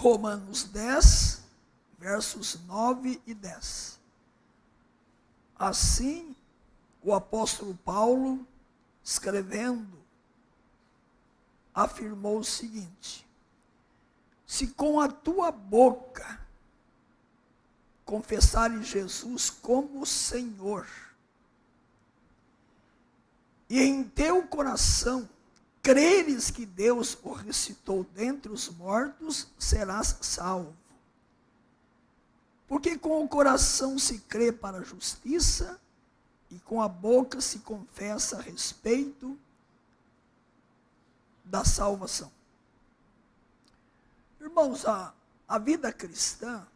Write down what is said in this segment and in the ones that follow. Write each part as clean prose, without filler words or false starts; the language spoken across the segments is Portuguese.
Romanos 10, versos 9 e 10. Assim, o apóstolo Paulo, escrevendo, afirmou o seguinte: se com a tua boca confessares Jesus como Senhor, e em teu coração creres que Deus o ressuscitou dentre os mortos, serás salvo. Porque com o coração se crê para a justiça, e com a boca se confessa a respeito da salvação. Irmãos, a vida cristã,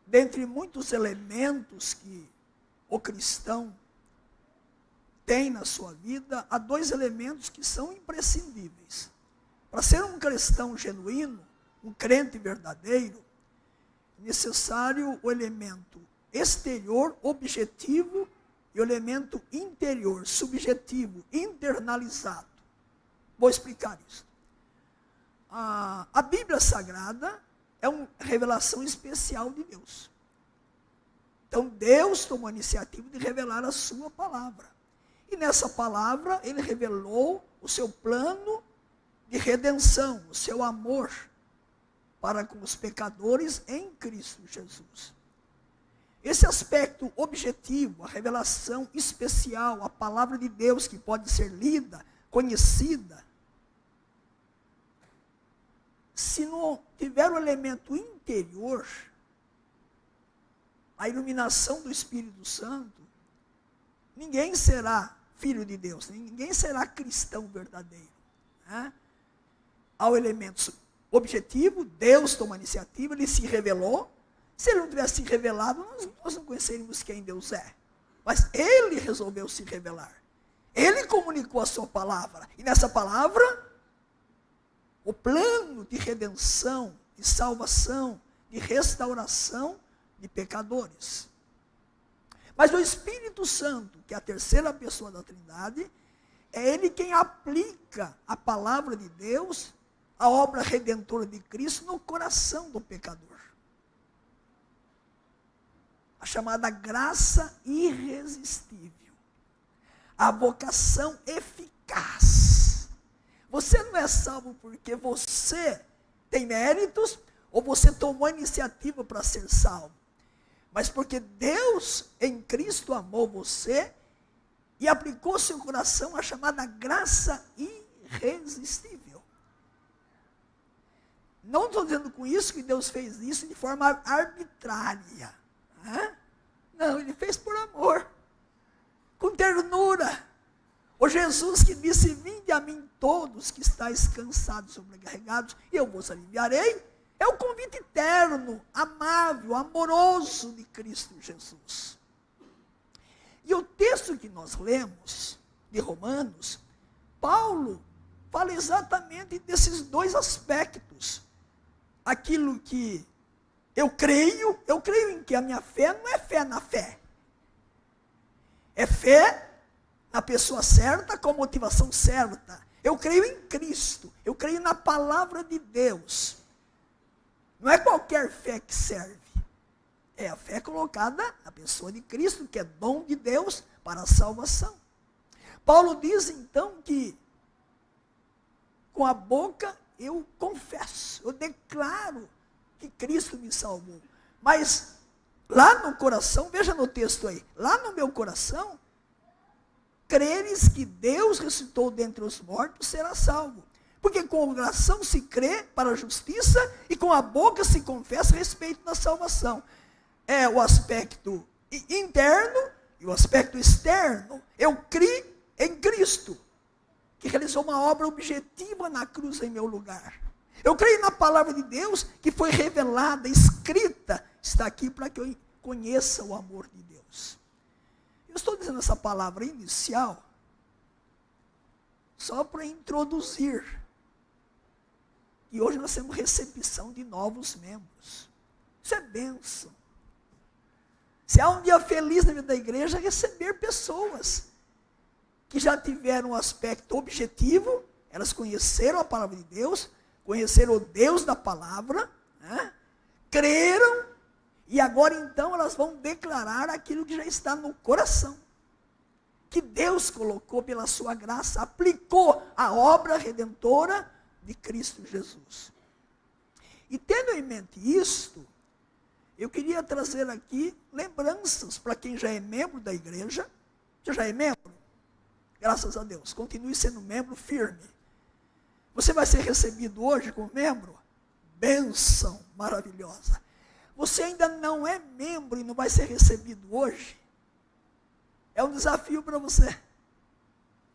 dentre muitos elementos que o cristão tem na sua vida, há dois elementos que são imprescindíveis. Para ser um cristão genuíno, um crente verdadeiro, é necessário o elemento exterior, objetivo, e o elemento interior, subjetivo, internalizado. Vou explicar isso. A Bíblia Sagrada é uma revelação especial de Deus. Então Deus tomou a iniciativa de revelar a sua palavra. E nessa palavra ele revelou o seu plano de redenção, o seu amor para com os pecadores em Cristo Jesus. Esse aspecto objetivo, a revelação especial, a palavra de Deus que pode ser lida, conhecida, se não tiver o elemento interior, a iluminação do Espírito Santo, ninguém será filho de Deus, ninguém será cristão verdadeiro. Né? Há o elemento objetivo, Deus toma a iniciativa, ele se revelou. Se ele não tivesse se revelado, nós não conheceríamos quem Deus é. Mas ele resolveu se revelar. Ele comunicou a sua palavra. E nessa palavra, o plano de redenção, de salvação, de restauração de pecadores. Mas o Espírito Santo, que é a terceira pessoa da Trindade, é ele quem aplica a palavra de Deus, a obra redentora de Cristo no coração do pecador. A chamada graça irresistível. A vocação eficaz. Você não é salvo porque você tem méritos ou você tomou a iniciativa para ser salvo. Mas porque Deus em Cristo amou você e aplicou ao seu coração a chamada graça irresistível. Não estou dizendo com isso que Deus fez isso de forma arbitrária. Não, ele fez por amor, com ternura. O Jesus que disse: vinde a mim todos que estáis cansados e sobrecarregados, e eu vos aliviarei, é o convite eterno, amável, amoroso de Cristo Jesus. E o texto que nós lemos, de Romanos, Paulo fala exatamente desses dois aspectos. Aquilo que eu creio em que a minha fé não é fé na fé. É fé na pessoa certa, com a motivação certa. Eu creio em Cristo, eu creio na palavra de Deus. Não é qualquer fé que serve. É a fé colocada na pessoa de Cristo, que é dom de Deus para a salvação. Paulo diz então que com a boca eu confesso, eu declaro que Cristo me salvou. Mas lá no coração, veja no texto aí, lá no meu coração, creres que Deus ressuscitou dentre os mortos, será salvo. Porque com o coração se crê para a justiça e com a boca se confessa a respeito da salvação. É o aspecto interno e o aspecto externo. Eu criei em Cristo, que realizou uma obra objetiva na cruz em meu lugar. Eu creio na palavra de Deus que foi revelada, escrita, está aqui para que eu conheça o amor de Deus. Eu estou dizendo essa palavra inicial só para introduzir. E hoje nós temos recepção de novos membros. Isso é bênção. Se há um dia feliz na vida da igreja, é receber pessoas que já tiveram um aspecto objetivo, elas conheceram a palavra de Deus, conheceram o Deus da palavra, né? Creram, e agora então elas vão declarar aquilo que já está no coração, que Deus colocou pela sua graça, aplicou a obra redentora de Cristo Jesus. E tendo em mente isto, eu queria trazer aqui lembranças para quem já é membro da igreja. Você já é membro? Graças a Deus, continue sendo membro firme. Você vai ser recebido hoje como membro? Bênção maravilhosa. Você ainda não é membro e não vai ser recebido hoje? É um desafio para você,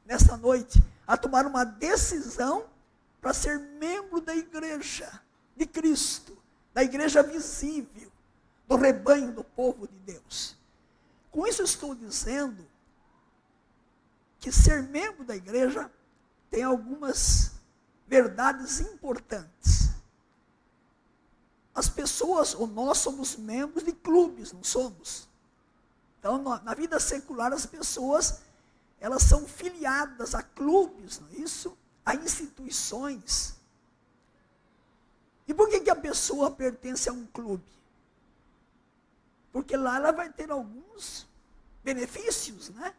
nesta noite, a tomar uma decisão para ser membro da igreja de Cristo, da igreja visível, do rebanho do povo de Deus. Com isso estou dizendo que ser membro da igreja tem algumas verdades importantes. As pessoas, ou nós somos membros de clubes, não somos? Então, na vida secular, as pessoas, elas são filiadas a clubes, não é isso? A instituições. E por que a pessoa pertence a um clube? Porque lá ela vai ter alguns benefícios, né?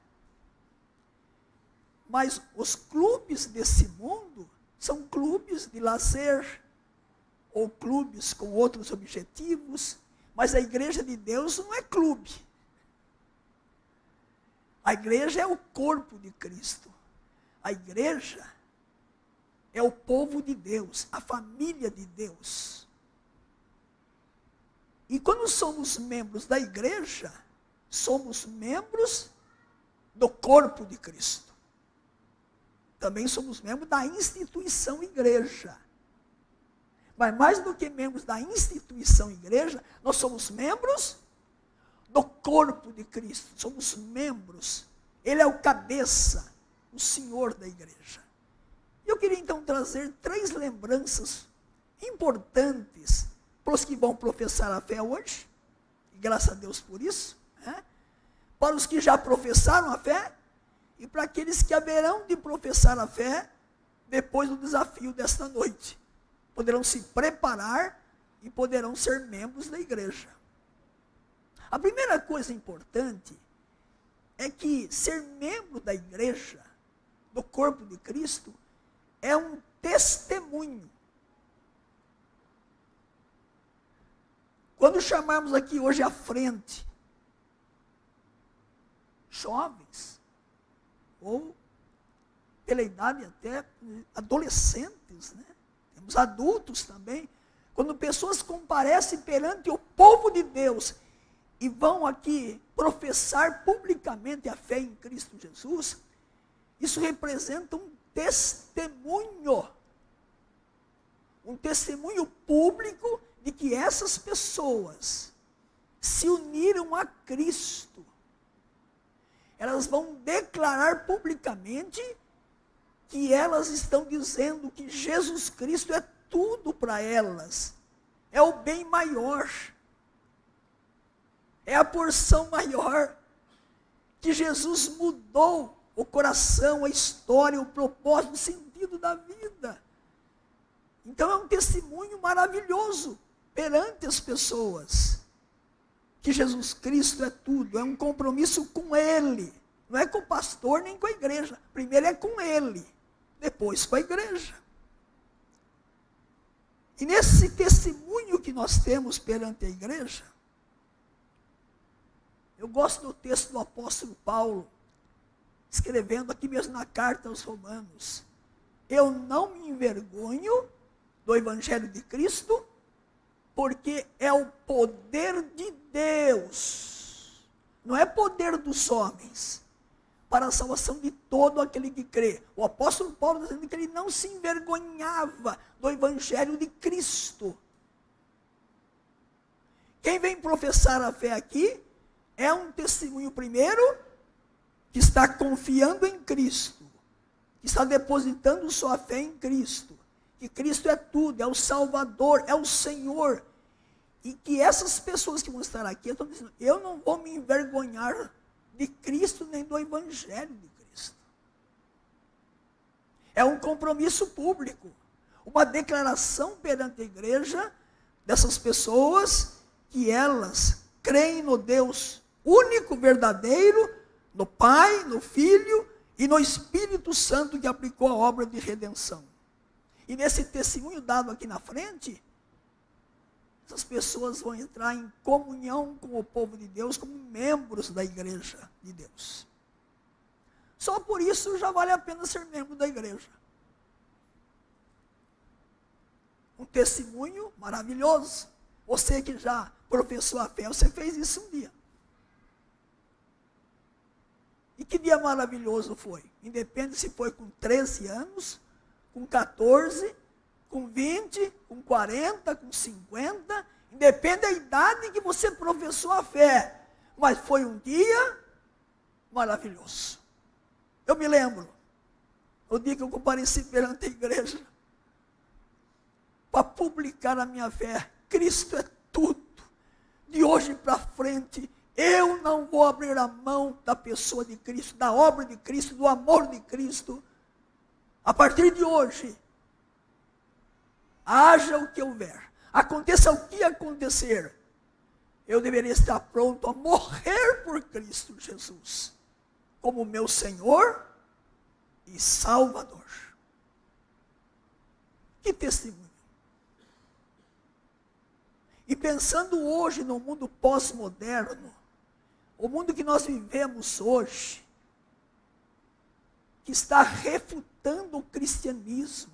Mas os clubes desse mundo são clubes de lazer, ou clubes com outros objetivos, mas a igreja de Deus não é clube. A igreja é o corpo de Cristo. A igreja é o povo de Deus, a família de Deus. E quando somos membros da igreja, somos membros do corpo de Cristo. Também somos membros da instituição igreja. Mas mais do que membros da instituição igreja, nós somos membros do corpo de Cristo. Somos membros. Ele é o cabeça, o Senhor da igreja. Eu queria então trazer 3 lembranças importantes para os que vão professar a fé hoje, e graças a Deus por isso, né? Para os que já professaram a fé, e para aqueles que haverão de professar a fé depois do desafio desta noite. Poderão se preparar e poderão ser membros da igreja. A primeira coisa importante é que ser membro da igreja, do corpo de Cristo, é um testemunho. Quando chamarmos aqui hoje à frente, jovens, ou pela idade até adolescentes, né? Temos adultos também. Quando pessoas comparecem perante o povo de Deus e vão aqui professar publicamente a fé em Cristo Jesus, isso representa um testemunho público de que essas pessoas se uniram a Cristo. Elas vão declarar publicamente que elas estão dizendo que Jesus Cristo é tudo para elas. É o bem maior. É a porção maior. Que Jesus mudou o coração, a história, o propósito, o sentido da vida. Então é um testemunho maravilhoso perante as pessoas. Que Jesus Cristo é tudo, é um compromisso com Ele. Não é com o pastor nem com a igreja. Primeiro é com Ele, depois com a igreja. E nesse testemunho que nós temos perante a igreja, eu gosto do texto do apóstolo Paulo, escrevendo aqui mesmo na carta aos Romanos. Eu não me envergonho do Evangelho de Cristo, porque é o poder de Deus, não é poder dos homens, para a salvação de todo aquele que crê. O apóstolo Paulo está dizendo que ele não se envergonhava do Evangelho de Cristo. Quem vem professar a fé aqui é um testemunho primeiro que está confiando em Cristo, que está depositando sua fé em Cristo, que Cristo é tudo, é o Salvador, é o Senhor, e que essas pessoas que vão estar aqui estão dizendo, eu não vou me envergonhar de Cristo nem do Evangelho de Cristo. É um compromisso público. uma declaração perante a igreja dessas pessoas que elas creem no Deus único, verdadeiro, no Pai, no Filho e no Espírito Santo que aplicou a obra de redenção. E nesse testemunho dado aqui na frente, essas pessoas vão entrar em comunhão com o povo de Deus como membros da igreja de Deus. Só por isso já vale a pena ser membro da igreja. Um testemunho maravilhoso. Você que já professou a fé, você fez isso um dia. E que dia maravilhoso foi. Independe se foi com 13 anos, com 14, com 20, com 40, com 50. Independe da idade em que você professou a fé. Mas foi um dia maravilhoso. Eu me lembro, o dia que eu compareci perante a igreja, para publicar a minha fé. Cristo é tudo. De hoje para frente, eu não vou abrir a mão da pessoa de Cristo, da obra de Cristo, do amor de Cristo. A partir de hoje, haja o que houver, aconteça o que acontecer, eu deveria estar pronto a morrer por Cristo Jesus, como meu Senhor e Salvador. Que testemunho! E pensando hoje no mundo pós-moderno, o mundo que nós vivemos hoje, que está refutando o cristianismo,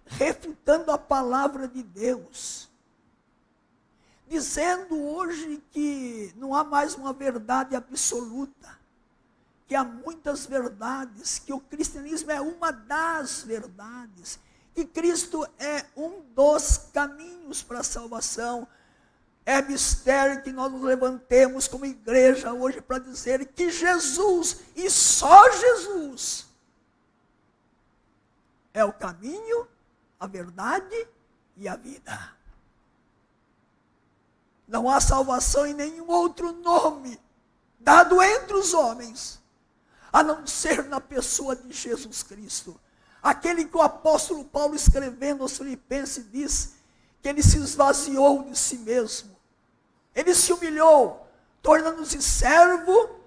refutando a palavra de Deus, dizendo hoje que não há mais uma verdade absoluta, que há muitas verdades, que o cristianismo é uma das verdades, que Cristo é um dos caminhos para a salvação. É mistério que nós nos levantemos como igreja hoje para dizer que Jesus, e só Jesus, é o caminho, a verdade e a vida. Não há salvação em nenhum outro nome dado entre os homens, a não ser na pessoa de Jesus Cristo. Aquele que o apóstolo Paulo, escrevendo aos Filipenses, diz que ele se esvaziou de si mesmo. Ele se humilhou, tornando-se servo,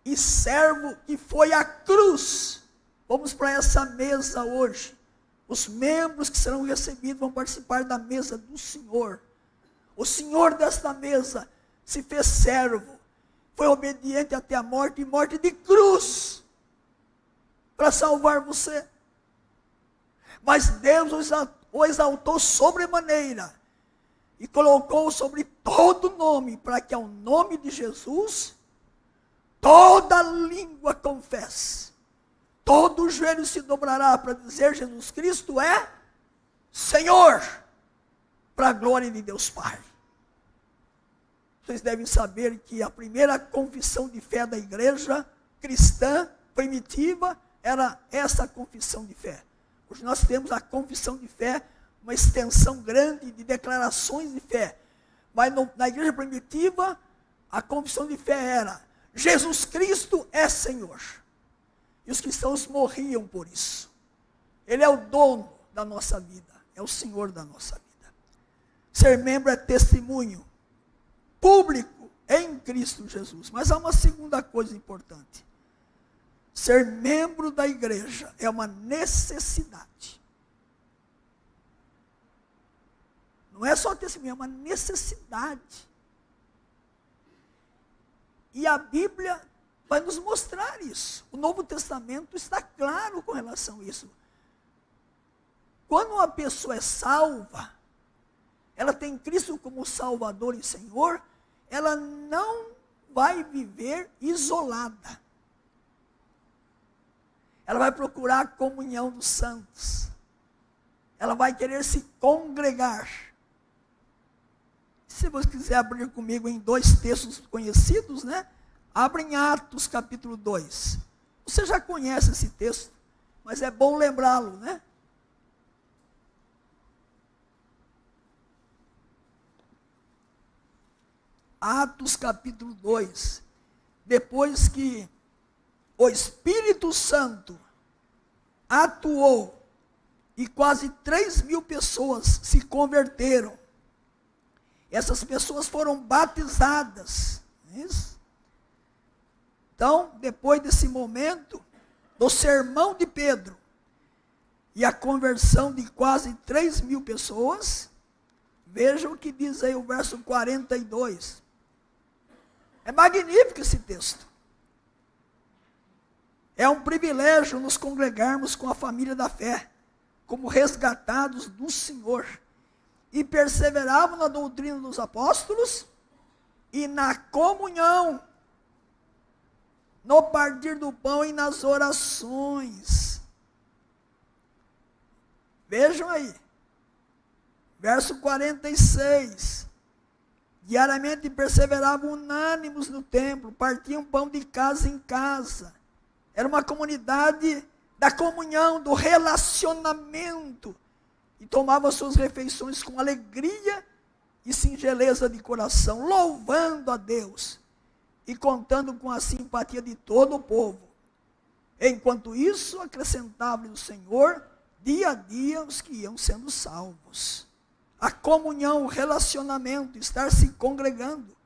e servo que foi à cruz. Vamos para essa mesa hoje. Os membros que serão recebidos vão participar da mesa do Senhor. O Senhor desta mesa se fez servo, foi obediente até a morte, e morte de cruz, para salvar você. Mas Deus o exaltou sobremaneira, e colocou sobre todo nome, para que ao nome de Jesus, toda língua confesse, todo joelho se dobrará para dizer: Jesus Cristo é Senhor, para a glória de Deus Pai. Vocês devem saber que a primeira confissão de fé da igreja cristã primitiva era essa confissão de fé. Hoje nós temos a confissão de fé, uma extensão grande de declarações de fé. Mas na igreja primitiva, a confissão de fé era: Jesus Cristo é Senhor. E os cristãos morriam por isso. Ele é o dono da nossa vida, é o Senhor da nossa vida. Ser membro é testemunho público em Cristo Jesus. Mas há uma segunda coisa importante. Ser membro da igreja é uma necessidade. Não é só testemunho, é uma necessidade. E a Bíblia vai nos mostrar isso. O Novo Testamento está claro com relação a isso. Quando uma pessoa é salva, ela tem Cristo como Salvador e Senhor, ela não vai viver isolada. Ela vai procurar a comunhão dos santos. Ela vai querer se congregar. Se você quiser abrir comigo em dois textos conhecidos, né? Abre em Atos capítulo 2. Você já conhece esse texto, mas é bom lembrá-lo, né? Atos capítulo 2. Depois que o Espírito Santo atuou e quase 3.000 pessoas se converteram. Essas pessoas foram batizadas. Isso. Então, depois desse momento, do sermão de Pedro, e a conversão de quase 3.000 pessoas, vejam o que diz aí o verso 42. É magnífico esse texto. É um privilégio nos congregarmos com a família da fé, como resgatados do Senhor, e perseveravam na doutrina dos apóstolos e na comunhão, no partir do pão e nas orações. Vejam aí, verso 46. Diariamente perseveravam unânimes no templo, partiam pão de casa em casa. Era uma comunidade da comunhão, do relacionamento, e tomavam suas refeições com alegria e singeleza de coração, louvando a Deus e contando com a simpatia de todo o povo. Enquanto isso, acrescentava-lhe o Senhor dia a dia os que iam sendo salvos. A comunhão, o relacionamento, estar se congregando.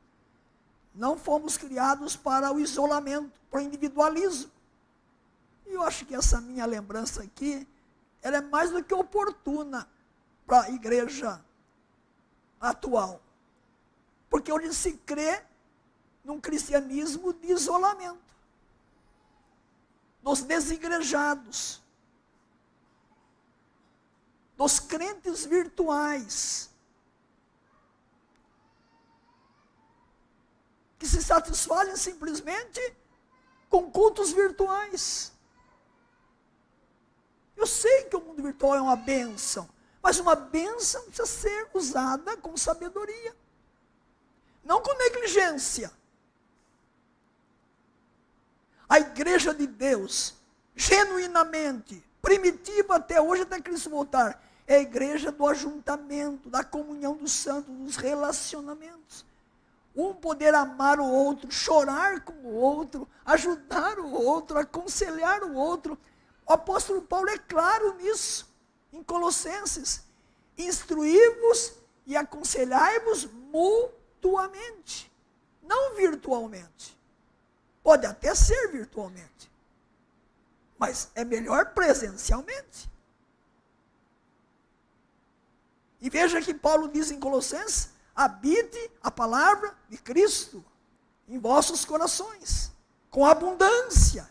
Não fomos criados para o isolamento, para o individualismo. E eu acho que essa minha lembrança aqui, ela é mais do que oportuna para a igreja atual. Porque hoje se crê num cristianismo de isolamento, dos desigrejados, dos crentes virtuais, que se satisfazem simplesmente com cultos virtuais. Eu sei que o mundo virtual é uma bênção, mas uma bênção precisa ser usada com sabedoria, não com negligência. A igreja de Deus, genuinamente, primitiva até hoje, até Cristo voltar, é a igreja do ajuntamento, da comunhão dos santos, dos relacionamentos. Um poder amar o outro, chorar com o outro, ajudar o outro, aconselhar o outro. O apóstolo Paulo é claro nisso, em Colossenses. Instruí-vos e aconselhai-vos mutuamente, não virtualmente. Pode até ser virtualmente, mas é melhor presencialmente. E veja que Paulo diz em Colossenses: habite a palavra de Cristo em vossos corações, com abundância.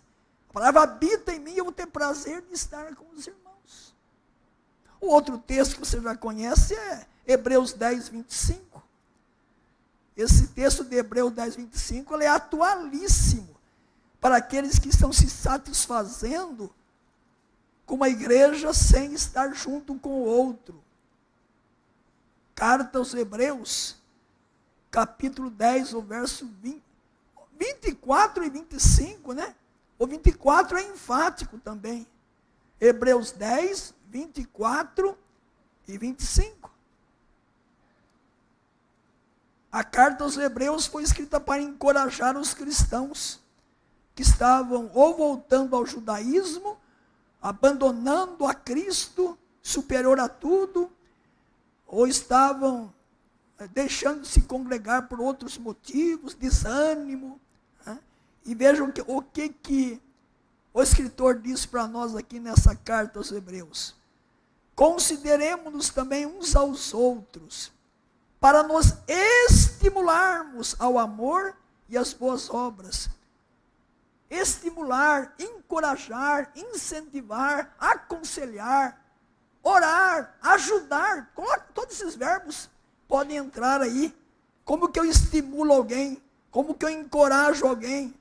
A palavra habita em mim, eu vou ter prazer de estar com os irmãos. O outro texto que você já conhece é Hebreus 10, 25. Esse texto de Hebreus 10, 25, ele é atualíssimo para aqueles que estão se satisfazendo com uma igreja sem estar junto com o outro. Carta aos Hebreus, capítulo 10, o verso 24 e 25, né? O 24 é enfático também. Hebreus 10, 24 e 25. A carta aos Hebreus foi escrita para encorajar os cristãos que estavam ou voltando ao judaísmo, abandonando a Cristo, superior a tudo, ou estavam deixando de se congregar por outros motivos, desânimo. Né? E vejam o que o escritor diz para nós aqui nessa carta aos Hebreus. Consideremos-nos também uns aos outros, para nos estimularmos ao amor e às boas obras. Estimular, encorajar, incentivar, aconselhar, orar, ajudar, todos esses verbos podem entrar aí. Como que eu estimulo alguém? Como que eu encorajo alguém?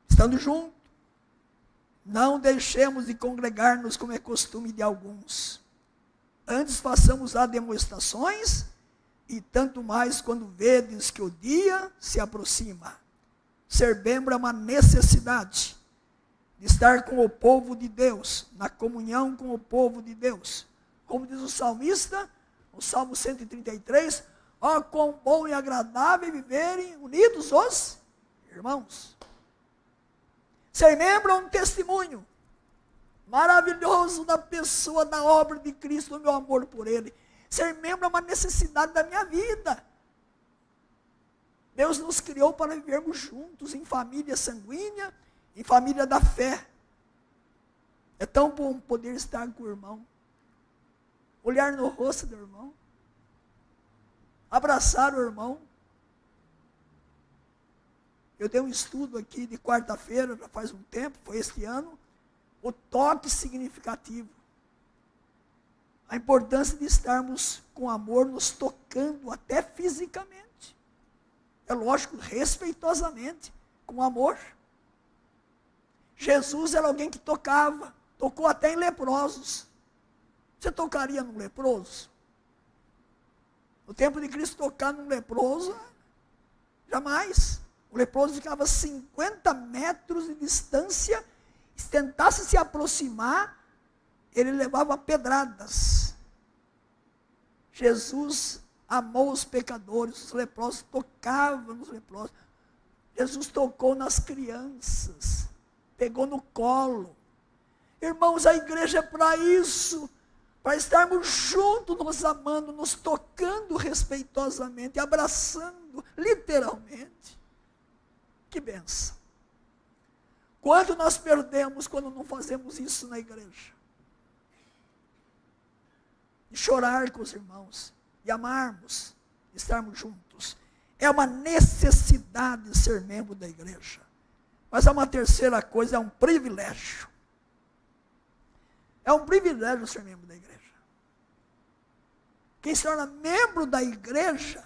Estando junto. Não deixemos de congregar-nos como é costume de alguns. Antes façamos as demonstrações, e tanto mais quando vedes que o dia se aproxima. Ser membro é uma necessidade de estar com o povo de Deus, na comunhão com o povo de Deus. Como diz o salmista, no Salmo 133, ó, quão bom e agradável viverem unidos os irmãos. Ser membro é um testemunho maravilhoso da pessoa, da obra de Cristo, do meu amor por Ele. Ser membro é uma necessidade da minha vida. Deus nos criou para vivermos juntos, em família sanguínea, em família da fé. É tão bom poder estar com o irmão, olhar no rosto do irmão, abraçar o irmão. Eu dei um estudo aqui de quarta-feira, já faz um tempo, foi este ano, o toque significativo. A importância de estarmos com amor, nos tocando até fisicamente. É lógico, respeitosamente, com amor. Jesus era alguém que tocava, tocou até em leprosos. Você tocaria num leproso? No tempo de Cristo, tocar num leproso, jamais. O leproso ficava a 50 metros de distância, se tentasse se aproximar, ele levava pedradas. Jesus amou os pecadores, os leprosos, tocava nos leprosos. Jesus tocou nas crianças, pegou no colo. Irmãos, a igreja é para isso, para estarmos juntos, nos amando, nos tocando respeitosamente, abraçando, literalmente. Que bênção. Quanto nós perdemos quando não fazemos isso na igreja? De chorar com os irmãos, de amarmos, de estarmos juntos. É uma necessidade de ser membro da igreja. Mas há uma terceira coisa, é um privilégio. É um privilégio ser membro da igreja. Quem se torna membro da igreja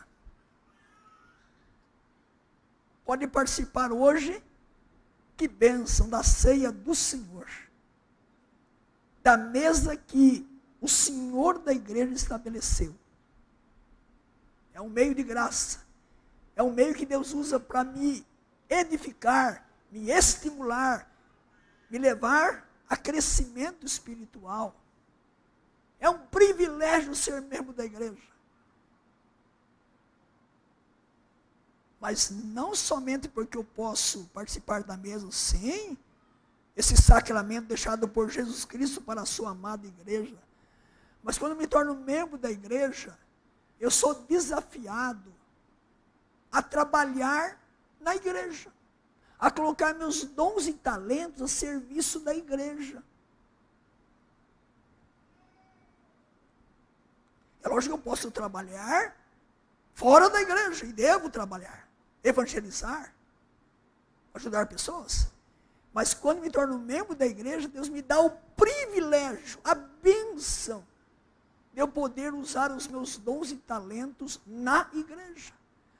pode participar hoje, que bênção, da ceia do Senhor. Da mesa que o Senhor da igreja estabeleceu. É um meio de graça. É um meio que Deus usa para me edificar, me estimular, me levar a crescimento espiritual. É um privilégio ser membro da igreja. Mas não somente porque eu posso participar da mesa, sim, esse sacramento deixado por Jesus Cristo para a sua amada igreja. Mas quando eu me torno membro da igreja, eu sou desafiado a trabalhar na igreja, a colocar meus dons e talentos a serviço da igreja. É lógico que eu posso trabalhar fora da igreja, e devo trabalhar, evangelizar, ajudar pessoas. Mas quando me torno membro da igreja, Deus me dá o privilégio, a bênção, de eu poder usar os meus dons e talentos na igreja,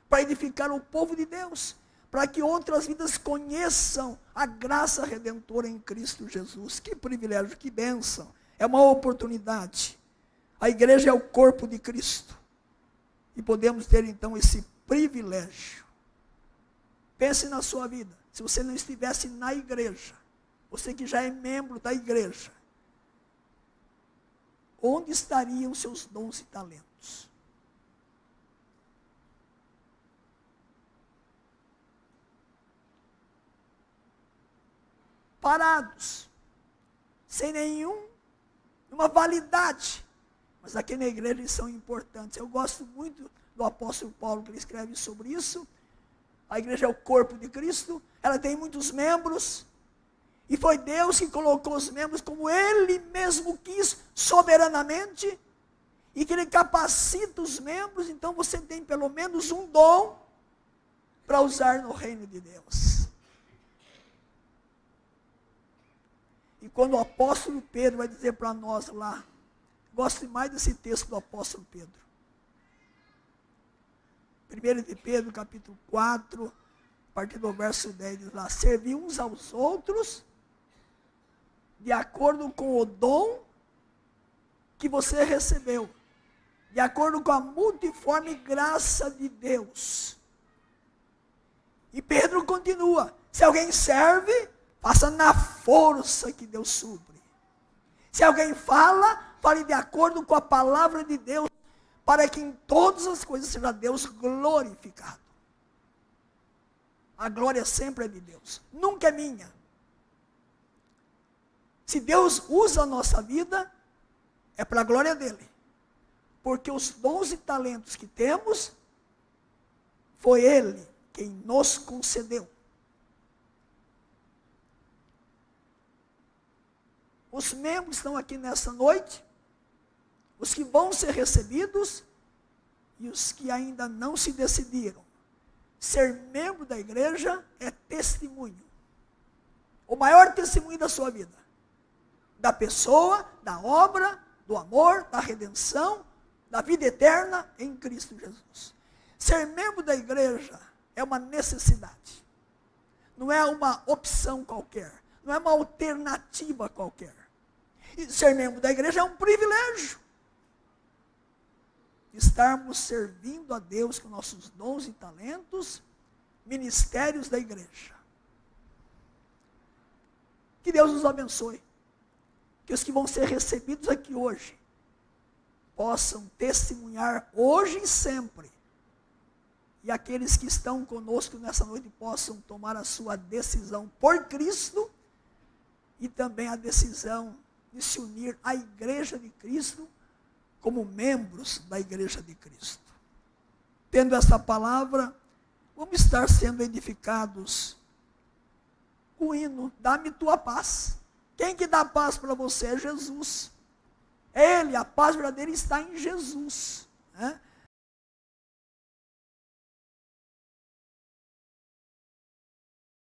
para edificar o povo de Deus, para que outras vidas conheçam a graça redentora em Cristo Jesus. Que privilégio, que bênção, é uma oportunidade. A igreja é o corpo de Cristo, e podemos ter então esse privilégio. Pense na sua vida, se você não estivesse na igreja, você que já é membro da igreja, onde estariam seus dons e talentos? Parados, sem nenhuma validade. Mas aqui na igreja eles são importantes. Eu gosto muito do apóstolo Paulo, que ele escreve sobre isso. A igreja é o corpo de Cristo, ela tem muitos membros, e foi Deus que colocou os membros como Ele mesmo quis, soberanamente, e que Ele capacita os membros. Então você tem pelo menos um dom para usar no reino de Deus. E quando o apóstolo Pedro vai dizer para nós lá, gosto mais desse texto do apóstolo Pedro. 1 de Pedro, capítulo 4, a partir do verso 10, diz lá: servir uns aos outros, de acordo com o dom que você recebeu, de acordo com a multiforme graça de Deus. E Pedro continua: se alguém serve, faça na força que Deus supre. Se alguém fala, fale de acordo com a palavra de Deus, para que em todas as coisas seja Deus glorificado. A glória sempre é de Deus, nunca é minha. Se Deus usa a nossa vida, é para a glória dele. Porque os dons e talentos que temos, foi Ele quem nos concedeu. Os membros estão aqui nessa noite, os que vão ser recebidos e os que ainda não se decidiram. Ser membro da igreja é testemunho. O maior testemunho da sua vida. Da pessoa, da obra, do amor, da redenção, da vida eterna em Cristo Jesus. Ser membro da igreja é uma necessidade. Não é uma opção qualquer. Não é uma alternativa qualquer. E ser membro da igreja é um privilégio. Estarmos servindo a Deus com nossos dons e talentos, ministérios da igreja. Que Deus nos abençoe. Que os que vão ser recebidos aqui hoje possam testemunhar hoje e sempre. E aqueles que estão conosco nessa noite possam tomar a sua decisão por Cristo e também a decisão de se unir à igreja de Cristo como membros da igreja de Cristo. Tendo essa palavra, vamos estar sendo edificados com o hino, dá-me tua paz. Quem que dá paz para você é Jesus. Ele, a paz verdadeira está em Jesus, né?